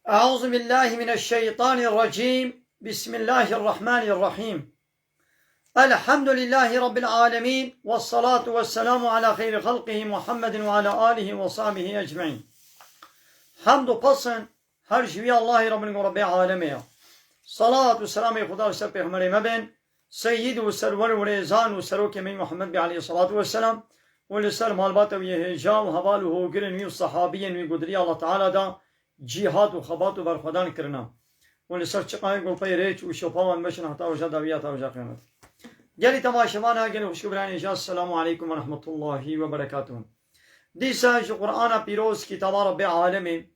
أعوذ بالله من الشيطان الرجيم. بسم الله الرحمن الرحيم. الحمد لله رب العالمين، والصلاة والسلام على خير خلقه محمد وعلى آله وصحبه أجمعين. حمد و پسند هر جوی الله رب العالمين. صلاة والسلام خدا سر پیغمبر مبین سید و سرور و ریزان و سروک من محمد علیه الصلاة والسلام و لسر مالبات و یهجا و حوال و هوگرن و صحابین و قدری الله تعالی دا جهاد و خبات و برخودان کرنا و لسر چقای گلپای ریچ و شفاوان بشن حتی و جدویات و جاقیمت گلی تماشوان ها گلی خوشکبران اجاز. السلام علیکم و رحمت الله و برکاته. دیسا جو قرآن پیروز کتاب رب عالمی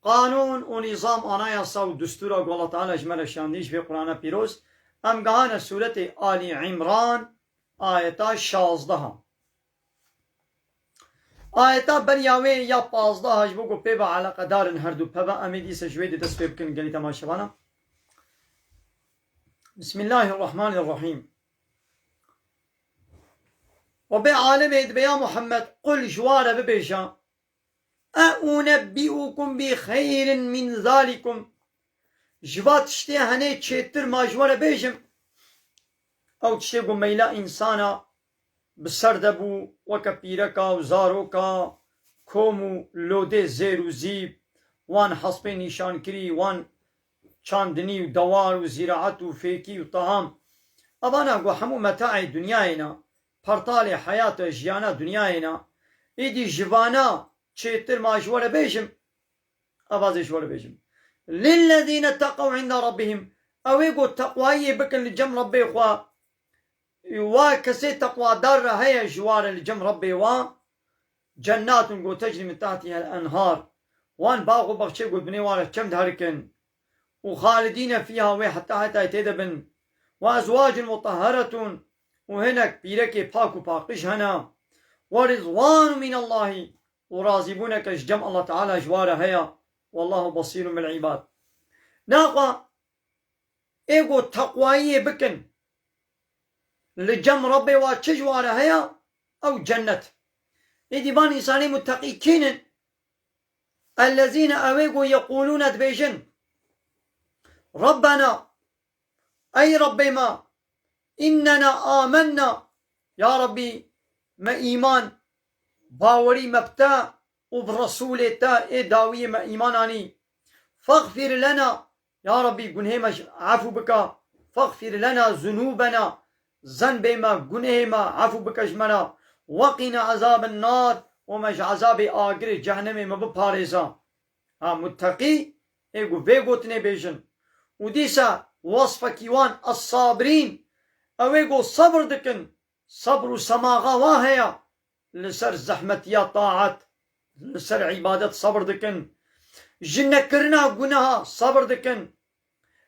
قانون و نظام آنایا سا و دستور و الله تعالی اجمل شاندیش به قرآن پیروز امگان سورت آل عمران آیتا 16 آیتا بریاوه یا 15 هجبو کو پیبا علاقه دارن هر دو پیبا امیدی سجوید دست پیب کن گلی تماشوانا. بسم الله الرحمن الرحیم. و به عالم اید بیا محمد قل جوار ببیشا أنبئكم بخير من ذلكم جوات تشتي هني تشتر ماجوار بيجم او تشتي قميلا إنسانا بسردبو وكبيركا وزاروكا كومو لودي زيرو زيب وان حسبي نشان كري وان چاندني ودوار وزراعت وفيكي وطعام أبانا قو حمو متاع دنياينا پرطال حياة جيانا دنياينا إيدي جوانا چهتر ماجوار بيجم أبازي جوار بيجم للذين اتقوا عند ربهم أو يقول تقوائي بكن لجم ربي خوا وكسي تقوى دار هيا جوار لجم ربي جنات قو تجري من تحتها الأنهار وان باغو بخشي قو بنيوارة كم دهركن وخالدين فيها حتى يتدبن وأزواج مطهرة وهناك بيركي باكو باقش هنا ورضوان من الله وراضبونك جم الله تعالى جواره هيا والله بصير بالعباد. ناقا ايقو تقوائي بكن لجم ربي واتشجواره هيا او جنة ايدي بان انساني متقيكين الذين اويقو يقولون دبيجن ربنا اي ربي ما اننا آمنا يا ربي ما ايمان باوري مبتا وبرسول تا اي داوية ما ايماناني فاغفر لنا يا ربي قنهما عفو بك فاغفر لنا ذنوبنا ذنبما قنهما عفو بك جمنا وقنا عذاب النار ومج عذاب آقر جهنم ما بپاريزا. متقي ايقو بيقوتني بيجن وديسا وصف كيوان الصابرين او ايقو صبر دكن صبر سماغا واهيا لسر زحمت يا طاعت لسر عبادت صبر دكن جنة كرنا قناها صبر دكن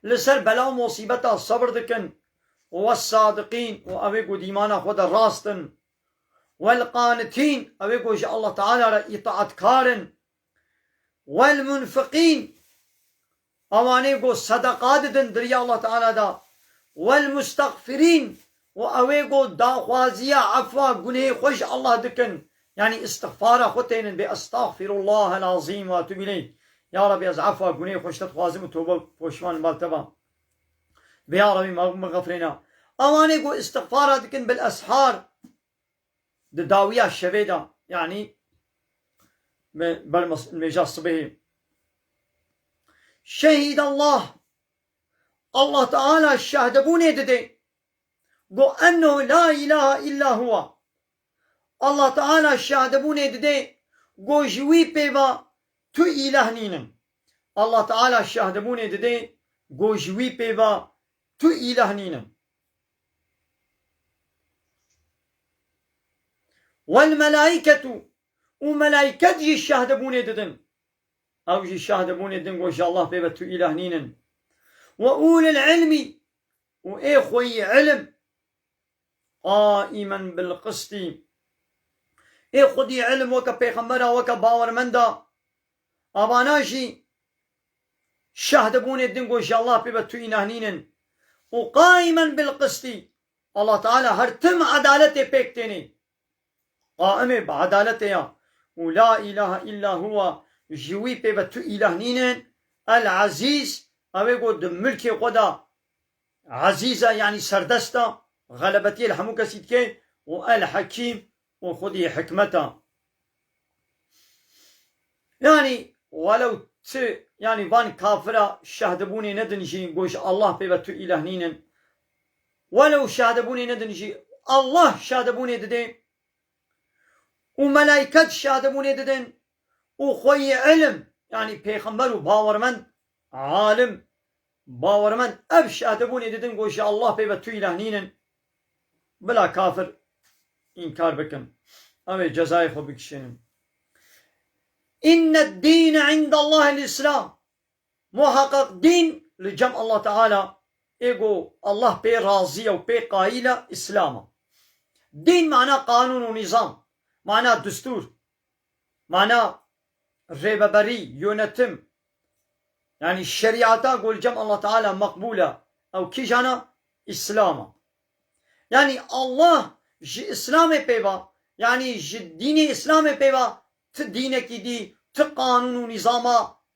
لسر بلا مصيبتها صبر دكن والصادقين وأويقو ديمانا خود راستن والقانتين أويقو جاء الله تعالى إطاعت كارن والمنفقين أوانيقو صدقات دن دريا الله تعالى دا والمستغفرين وأويقو داخوازيا عفوا قنه خوش الله دكن يعني استغفار خوتين بأستغفر الله العظيم واتوب إليه يا ربي از عفوا قنه خوش تتخوازم وتوبة خوشوان بالتبا بيا ربي مغفرنا أوانيقو استغفار دكن بالأسحار داوية الشبيدة يعني بالمجال الصبيحي شهد الله الله تعالى الشهدبوني ددي قو أنه لا إله إلا هو الله تعالى الشهدبوني ددي قو جوي بيبا تو إله نينن الله تعالى الشهدبوني ددي قو جوي بيبا تو إله نينن والملائكة وملائكة جي الشهدبوني ددن أو جي الشهدبوني ددن قو جا الله بيبا تو إله نينن وأولي العلم وإخوي علم قائما بالقسط خدي علم وكا بيغمبرا وكا باور مندا أباناشي شهدبون الدين قوش الله بيبتو إنهنين وقائما بالقسط الله تعالى هرتم عدالته بيكتيني قائم بعدالته ولا إله إلا هو جوي بيبتو إنهنين العزيز اوه گو د ملک قدا عزيزة يعني سردستا غلبتي الحمو كسيد كي والحكيم وخذي حكمته يعني ولو يعني بان كافرة شهدبوني ندنجي قوش الله بيبتو إله نينن ولو شهدبوني ندنجي الله شهدبوني ددين وملائكة شهدبوني ددين وخوي علم يعني پیغمبر باورمن عالم باورمن اب شهدبوني ددين قوش الله بيبتو إله نينن بلا كافر إنكار بكم أمي جزاي خو بكشنم إن الدين عند الله الإسلام محقق دين لجمع الله تعالى إيقو الله بي راضية وبي قائلة إسلام دين معناه قانون ونظام معناه دستور معناه ريببري يونتم يعني الشريعة قول جمع الله تعالى مقبولة أو كي جانا إسلام يعني الله جي إسلام بيبا يعني جي دين إسلام بيبا تدينك دي تقانون ونظام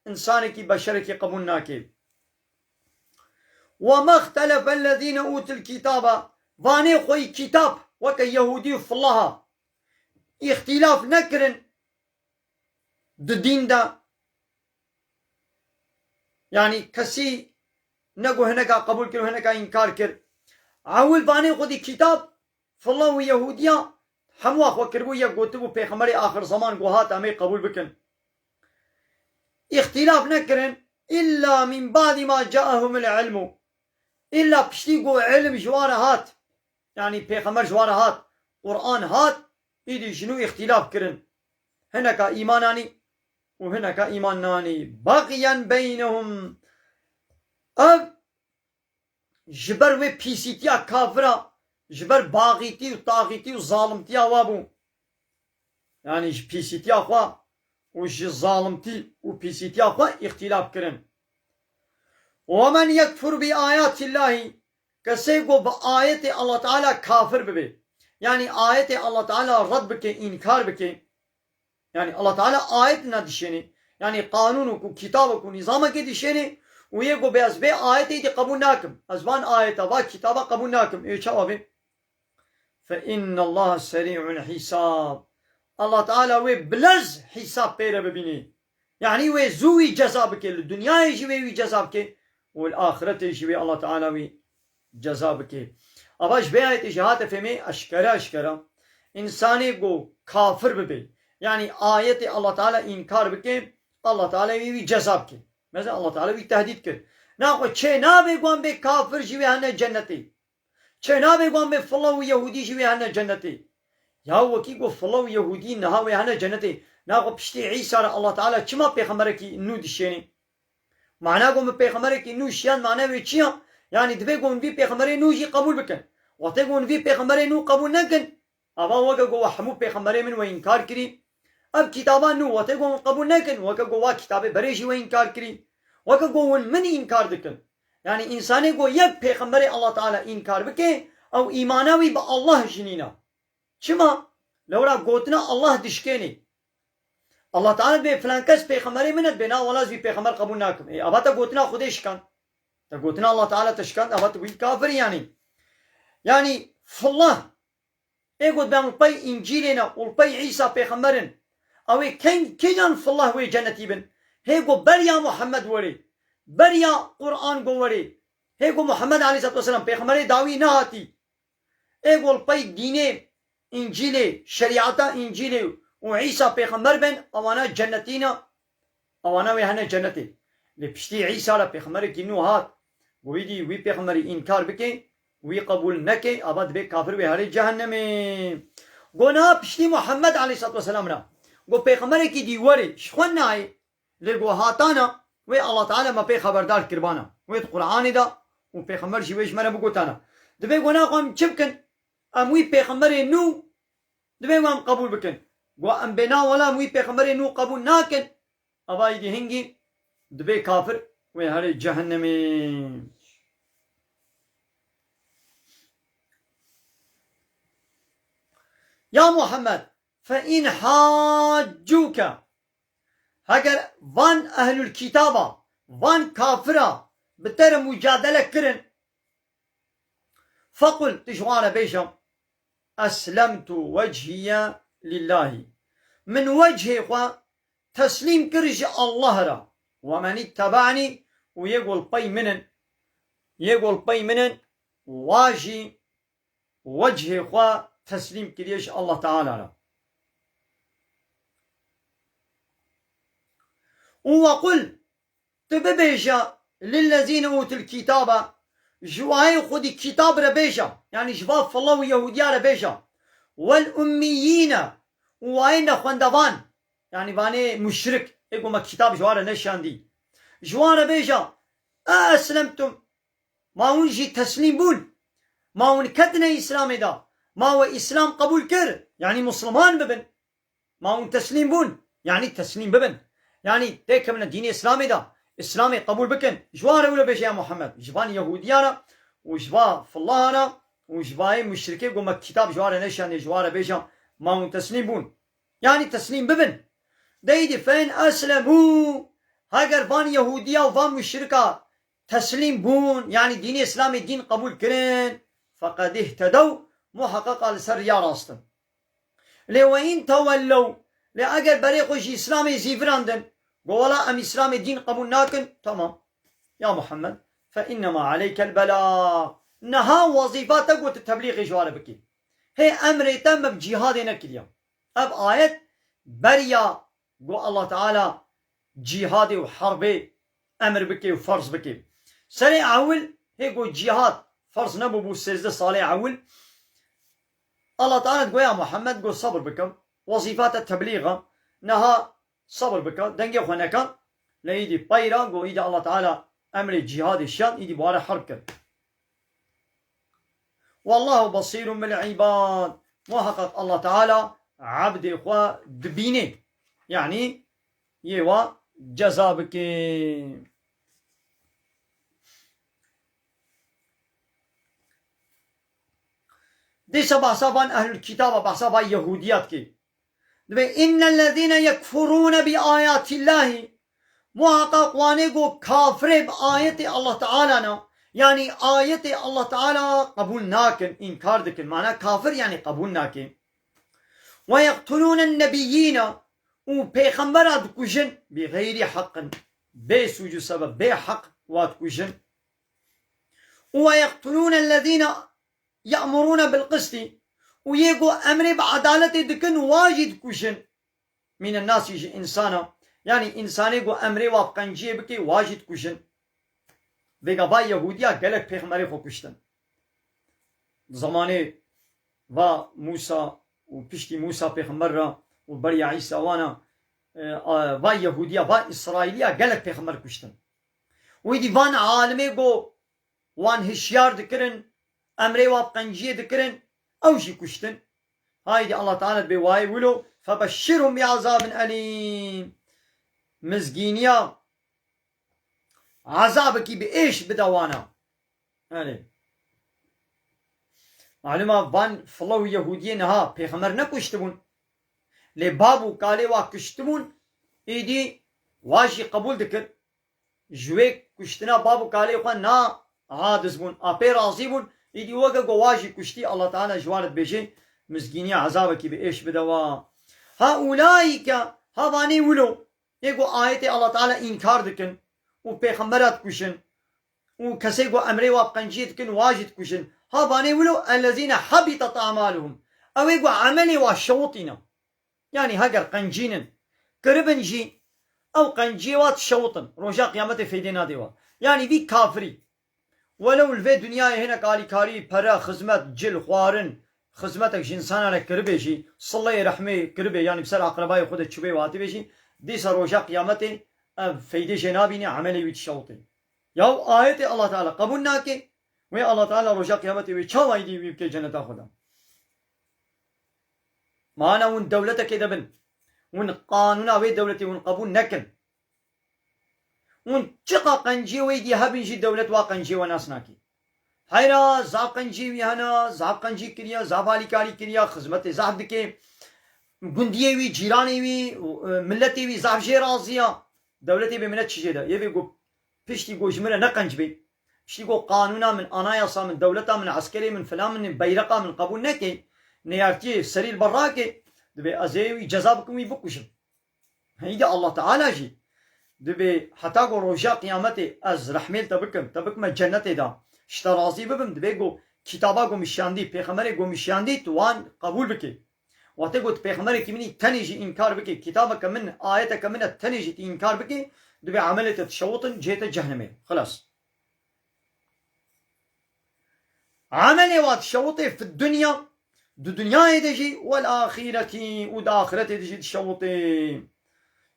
إنسانك بشرك قبولناك وما اختلف الذين أوتوا الكتاب واني خوي كتاب وك يهودي في الله اختلاف نكرن دين دا يعني كسي نقو هناك قبول كر هناك إنكار كر عول باني خودي كتاب في الله ويهوديا هموا خو كربو يا قوتبو پیغمبر آخر زمان قوهات امي قبول بكن اختلاف نكرن إلا من بعد ما جاءهم العلم إلا بشتي قو علم جوار هات يعني پیغمبر جوار هات قرآن هات إيدي شنو اختلاف كرن هناك إيماناني وهناك إيماناني بغيا بينهم اب جبر و بيسيتيا كافرة جبر باغيتي وطاغيتي وظالمتي وابو يعني بيسيتيا خوا وش ظالمتي وبيسيتيا خوا اختلاف كرن ومن يكفر بآيات الله كسيقو بآية الله تعالى كافر ببي يعني آية الله تعالى رد بك إنكار بك يعني الله تعالى آية ندشيني يعني قانونك وكتابك ونظامك دشيني ويقو بأسبي آية دي قبول ناكم أزبان آية با كتابة قبول ناكم إيه شوابي فإن الله سريع الحساب الله تعالى وي بلز حساب بيرا ببيني يعني وي زوي جزابك الدنيا يجي وي جزابك والآخرة يجي الله تعالى وي جزابك أباش بيهايت إجهات فهمي أشكرا إنساني قو كافر ببي يعني آية الله تعالى إنكار بك الله تعالى وي جزابك مثلا الله تعالى وي تهديد كر ناقو چه نابي قوان بي كافر جيوي هنه جنتي چه نابي قوان بي فلو يهودي جيوي هنه جنتي يا وكي قو فلو يهودي نهاوي هنه جنتي ناقو بشتي عيسى الله تعالى چما پیغمبركي نو دشيني معناه قوم پیغمبركي نو شيان معناه وي چيا يعني دبي قوم في پیغمبري نو جي قبول بكن وقت قوم في پیغمبري نو قبول نكن ابا وقا قو حمو پیغمبري من وإنكار كري اب كتابان نو وقت قوم قبول نكن وقا قو كتابه بريشي وإنكار كري وقا قو من إنكار دكن يعني إنساني قو يك پیغمبري الله تعالى إنكار بكي او إيماناوي با الله جنينا چما لورا قوتنا الله دشكيني الله تعالى بي فلان كس پیغمبري منت بنا ولاز بي پیغمبر قبول ناكم اي ابا تا قوتنا خودش كان تا قوتنا الله تعالى تشكان ابا تا بي كافر يعني فالله اي قد بان بي انجيلنا والبي عيسى پیغمبرن او كي جان فالله وي جنتي بن هي قو بريا محمد وري بريا قرآن قو وري هي قو محمد عليه الصلاة والسلام پیغمبر داوي نهاتي اي قو البي ديني انجيلي شريعتا انجيلي وعيسى پیغمبر بن اوانا جنتينا اوانا وي هنا جنتي لبشتي عيسى لا پیغمبر كينو هات ويدي وي پیغمبر انكار بكي وي قبول نكي ابد بي كافر وي هاري جهنمي قونا بشتي محمد عليه الصلاة والسلام نا قو پیغمبر كي دي وري شخون ناي لقو هاتانا وي الله تعالى ما بي خبردار كربانا وي القرآن دا و پیغمبر جيوش منا بقوتانا دبي قونا قوم چبكن ام وي پیغمبر نو دبي قوم قبول بكن قو ام بنا ولا وي پیغمبر نو قبول ناكن ابا يدي هنگي دبي كافر وي هاري جهنمي يا محمد فإن حاجوك هكذا وان أهل الكتابة وان كافرة بتر مجادلة كرن فقل تجوانا بيشم أسلمت وجهي لله من وجهي خوا تسليم كرج الله را ومن اتبعني ويقول بي منن واجي وجهي خوا تسليم كريش الله تعالى را وقل تببيجا للذين أوتوا الكتاب جواي خد الكتاب ربيجا يعني جباب الله ويهوديا ربيجا والأميين وين خواندوان يعني باني مشرك يقول ما كتاب جوار نشان دي جوار بيجا أسلمتم ما ونجي تسليم بون ما ونكدنا إسلام دا ما هو إسلام قبول كر يعني مسلمان ببن ما ون تسليم بون يعني تسليم ببن يعني تيك من الدين إسلامي دا إسلامي قبول بكن جوار ولا بيجا يا محمد جبان يهوديانا وجبا فلانا وجباي مشركي يقول ما كتاب جوار نشان جوار بيجا ما ون تسليم بون يعني تسليم ببن ديدي فين أسلموا هاگر فان يهودية وفان مشركة تسليم بون يعني دين إسلامي دين قبول كرين فقد اهتدوا محقق لسر يا راستن لي وين تولوا لأجر بريقوش إسلامي زيفراندن قولا أم إسلامي دين قبول ناكن تمام يا محمد فإنما عليك البلاغ نها وظيفتك وتتبليغ جوار بكي هي أمر تم بجهاد نكليا أب آيات بريا قو الله تعالى جهاد وحرب أمر بكي وفرض بكي سريع أول هي قو جهاد فرض نبو بو سيزده صالح أول الله تعالى تقول يا محمد قو صبر بكم وظيفات التبليغ نها صبر بكم دنجي خونكا ليدي بايرا قو إيدا الله تعالى أمر الجهاد الشان إيدي بوارا حرب والله بصير بالعباد محقق الله تعالى عبد إخوة دبيني يعني يوا جزابك دي بحسابان أهل الكتاب بحسابان يهوديات كي إن الذين يكفرون بآيات الله محقق وانيقو كافر بآيات الله تعالى يعني آيات الله تعالى قبول ناكن إنكار دكن معناه كافر يعني قبول ناكن ويقتلون النبيين وبيغمبر دكوجن بغير حق بسوجو سبب بحق واتكوجن ويقتلون الذين يأمرون بالقسط ويقو أمر بعدالة دكن واجد كوجن من الناس يجي إنسانا يعني إنسان يقو أمر وابقنجي بكي واجد كوجن بيقا باي يهوديا قلق بيغمبر خو كوشتن زمانه و موسى وبشتي موسى بيغمبر وبريا عيسى وانا و يهوديا و إسرائيليا قلق بيغمبر كوشتن ويدي وان عالمي قو وان هشيار دكرن أمري وابقنجي دكرن أوشي كوشتن هايدي الله تعالى بواي ولو فبشرهم بعذاب أليم مزقينيا عذابك بإيش بدوانا يعني معلومة وان فلو يهوديين ها بيغمبر نكوشتبون لبابو قالي واكشتبون ايدي واجي قبول دكر جويك كشتنا بابو قالي خوان نا عادز بون اپي راضي بون ايدي وقا واجي كشتي الله تعالى جوارت بيجي مسكينية عذابك بإيش بدوا هؤلاء هاواني ولو يقو آية الله تعالى إنكار دكن وبيغمبرات كشن وكسيقو أمري وابقنجي دكن واجد كشن هاواني ولو الذين حبطت أعمالهم أو يقو عملي وشوطنا يعني هاجر قنجين كربنجي أو قنجيوات شوطن رجاء قيامته في دينا ديوا يعني بي كافري ولو الفي دنيا هنا قالي كاري برا خدمت جل خوارن خدمتك جنسان على كربيجي صلي رحمه كربي يعني بسر أقربائي خود تشبه واتي بيجي دي سر رجاء قيامته في دي جنابين عملي ويتشوطن ياو آية الله تعالى قبولنا كي ويا الله تعالى رجاء قيامته ويتشاو ايدي ويبكي جنة خدا معنا ون دولتك دبن ون قانون اوي دولتي ون قبول نكن ون چقا قنجي ويدي هبنجي دولت واقنجي وناسناكي هيرا زاب قنجي ويهنا زاب قنجي كريا زابالي كاري كريا خدمت زاب دكي گنديه وي جيراني وي ملتي وي زاب جي رازيا دولتي بمنت چجي دا يبي گو پشتی گو جمره نقنج بی پشتی گو قانونا من انایاسا من دولتا من عسکری من فلان من بیرقا من قبول نکی نیارتی سری البراکه دبی ازیوی جزا بکمی بکشم هیدا الله تعالی جی دبی حتی گو روژا قیامت از رحمیل تبکم جنت دا شتا راضی ببم دبی گو کتابا گو مشیاندی پیغمبر گو مشیاندی توان قبول بکی وقتی گو پیغمبر کی منی تنیجی انکار بکی کتابا کمن آیت کمن تنیجی انکار بکی دبي عملت تشوطن جيت جهنمي خلاص عملي واتشوطي في الدنيا دو دنيا يدجي والآخرة ود آخرة يدجي تشوطي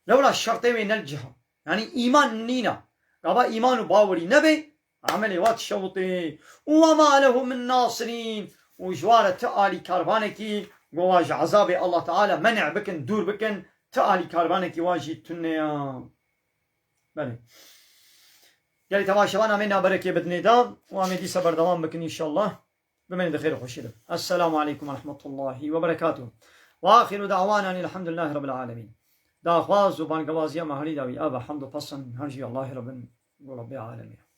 لولا الشرطي من الجهة يعني إيمان نينا قبا إيمان باوري نبي عملي واتشوطي وما له من ناصرين وجوارة تآلي كاربانكي وواج عذاب الله تعالى منع بكن دور بكن تآلي كاربانكي واجي تنيا بله يعني تماشانا منا بركة بدني دام وعمدي صبر دوام بكن إن شاء الله بمن خير وخشير. السلام عليكم ورحمة الله وبركاته وآخر دعوانا الحمد لله رب العالمين. دا خواز وبان قوازيا مهري داوي أبا حمد وفصن هرجي الله رب العالمين.